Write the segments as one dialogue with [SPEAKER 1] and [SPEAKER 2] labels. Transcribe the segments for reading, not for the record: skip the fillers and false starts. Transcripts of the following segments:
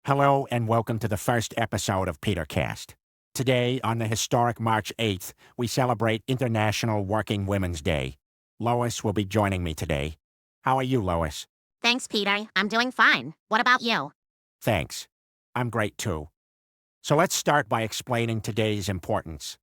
[SPEAKER 1] Hello and welcome to the first episode of Petercast. Today, on the historic March 8th, we celebrate International Working Women's Day. Lois will be joining me today. How are you, Lois?
[SPEAKER 2] Thanks, Peter. I'm doing fine. What about you?
[SPEAKER 1] Thanks. I'm great too. So let's start by explaining today's importance.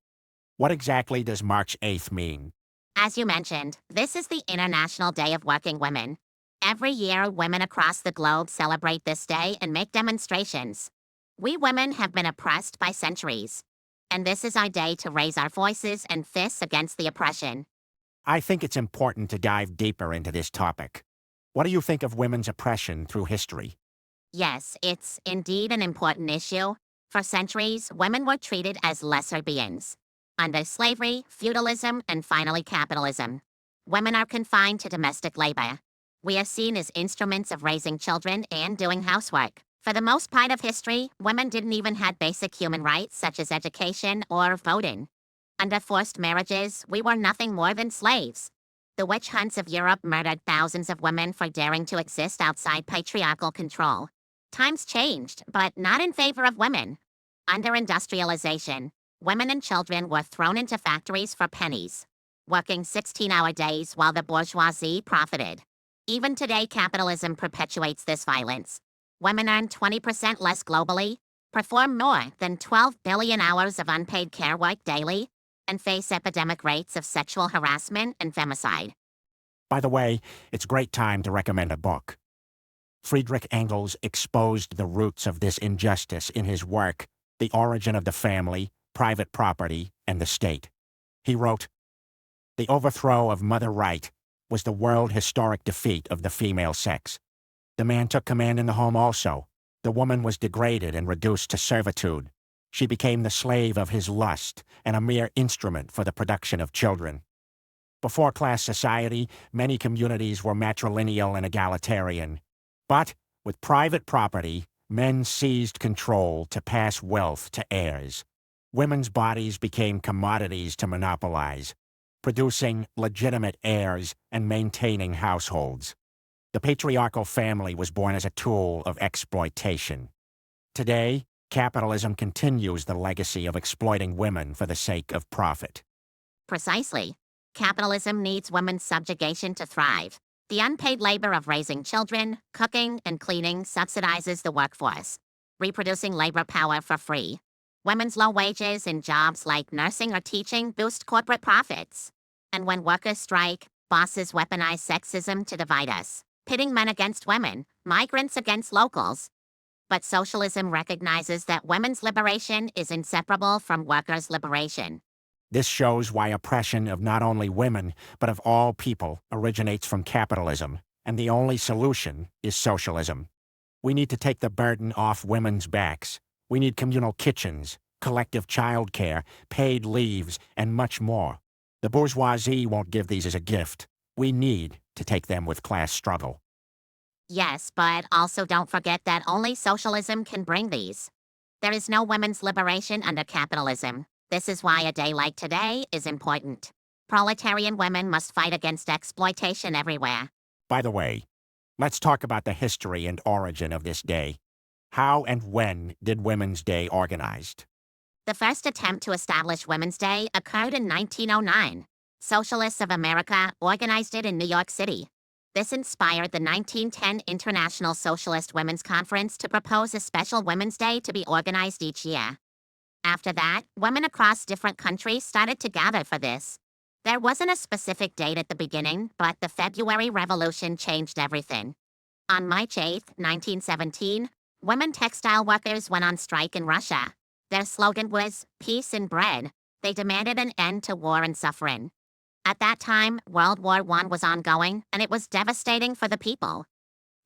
[SPEAKER 1] What exactly does March 8th mean?
[SPEAKER 2] As you mentioned, this is the International Day of Working Women. Every year, women across the globe celebrate this day and make demonstrations. We women have been oppressed by centuries. And this is our day to raise our voices and fists against the oppression.
[SPEAKER 1] I think it's important to dive deeper into this topic. What do you think of women's oppression through history?
[SPEAKER 2] Yes, it's indeed an important issue. For centuries, women were treated as lesser beings. Under slavery, feudalism, and finally capitalism, women are confined to domestic labor. We are seen as instruments of raising children and doing housework. For the most part of history, women didn't even have basic human rights such as education or voting. Under forced marriages, we were nothing more than slaves. The witch hunts of Europe murdered thousands of women for daring to exist outside patriarchal control. Times changed, but not in favor of women. Under industrialization, women and children were thrown into factories for pennies, working 16-hour days while the bourgeoisie profited. Even today, capitalism perpetuates this violence. Women earn 20% less globally, perform more than 12 billion hours of unpaid care work daily, and face epidemic rates of sexual harassment and femicide.
[SPEAKER 1] By the way, it's a great time to recommend a book. Friedrich Engels exposed the roots of this injustice in his work, The Origin of the Family, Private Property, and the State. He wrote, "The overthrow of Mother Right was the world historic defeat of the female sex. The man took command in the home also. The woman was degraded and reduced to servitude. She became the slave of his lust and a mere instrument for the production of children. Before class society, many communities were matrilineal and egalitarian. But with private property, men seized control to pass wealth to heirs. Women's bodies became commodities to monopolize, producing legitimate heirs and maintaining households. The patriarchal family was born as a tool of exploitation. Today, capitalism continues the legacy of exploiting women for the sake of profit."
[SPEAKER 2] Precisely. Capitalism needs women's subjugation to thrive. The unpaid labor of raising children, cooking, and cleaning subsidizes the workforce, reproducing labor power for free. Women's low wages in jobs like nursing or teaching boost corporate profits. And when workers strike, bosses weaponize sexism to divide us, pitting men against women, migrants against locals. But socialism recognizes that women's liberation is inseparable from workers' liberation.
[SPEAKER 1] This shows why oppression of not only women, but of all people originates from capitalism, and the only solution is socialism. We need to take the burden off women's backs. We need communal kitchens, collective child care, paid leaves, and much more. The bourgeoisie won't give these as a gift. We need to take them with class struggle.
[SPEAKER 2] Yes, but also don't forget that only socialism can bring these. There is no women's liberation under capitalism. This is why a day like today is important. Proletarian women must fight against exploitation everywhere.
[SPEAKER 1] By the way, let's talk about the history and origin of this day. How and when did Women's Day organized?
[SPEAKER 2] The first attempt to establish Women's Day occurred in 1909. Socialists of America organized it in New York City. This inspired the 1910 International Socialist Women's Conference to propose a special Women's Day to be organized each year. After that, women across different countries started to gather for this. There wasn't a specific date at the beginning, but the February Revolution changed everything. On March 8, 1917, women textile workers went on strike in Russia. Their slogan was, "Peace and bread." They demanded an end to war and suffering. At that time, World War I was ongoing, and it was devastating for the people.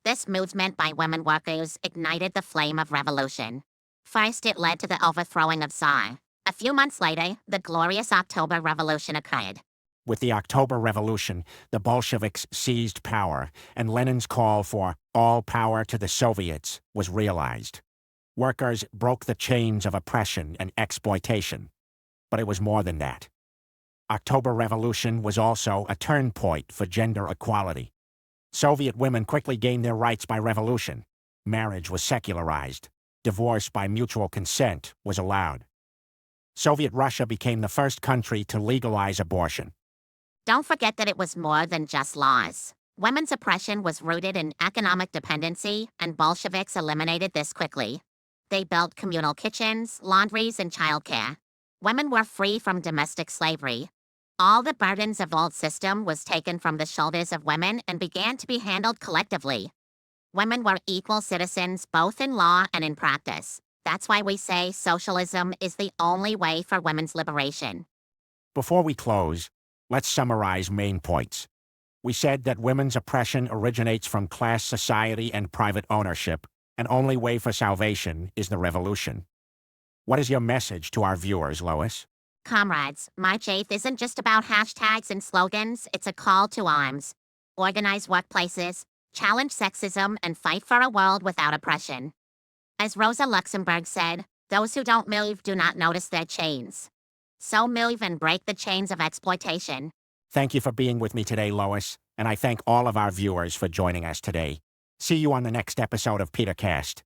[SPEAKER 2] This movement by women workers ignited the flame of revolution. First, it led to the overthrowing of Tsar. A few months later, the glorious October Revolution occurred.
[SPEAKER 1] With the October Revolution, the Bolsheviks seized power, and Lenin's call for all power to the Soviets was realized. Workers broke the chains of oppression and exploitation. But it was more than that. October Revolution was also a turn point for gender equality. Soviet women quickly gained their rights by revolution. Marriage was secularized. divorce by mutual consent was allowed. Soviet Russia became the first country to legalize abortion.
[SPEAKER 2] Don't forget that it was more than just laws. Women's oppression was rooted in economic dependency, and Bolsheviks eliminated this quickly. They built communal kitchens, laundries, and childcare. Women were free from domestic slavery. All the burdens of the old system was taken from the shoulders of women and began to be handled collectively. Women were equal citizens both in law and in practice. That's why we say socialism is the only way for women's liberation.
[SPEAKER 1] Before we close, let's summarize main points. We said that women's oppression originates from class society and private ownership, and only way for salvation is the revolution. What is your message to our viewers, Lois?
[SPEAKER 2] Comrades, March 8th isn't just about hashtags and slogans, it's a call to arms. Organize workplaces, challenge sexism, and fight for a world without oppression. As Rosa Luxemburg said, those who don't move do not notice their chains. So move and break the chains of exploitation.
[SPEAKER 1] Thank you for being with me today, Lois, and I thank all of our viewers for joining us today. See you on the next episode of Petercast.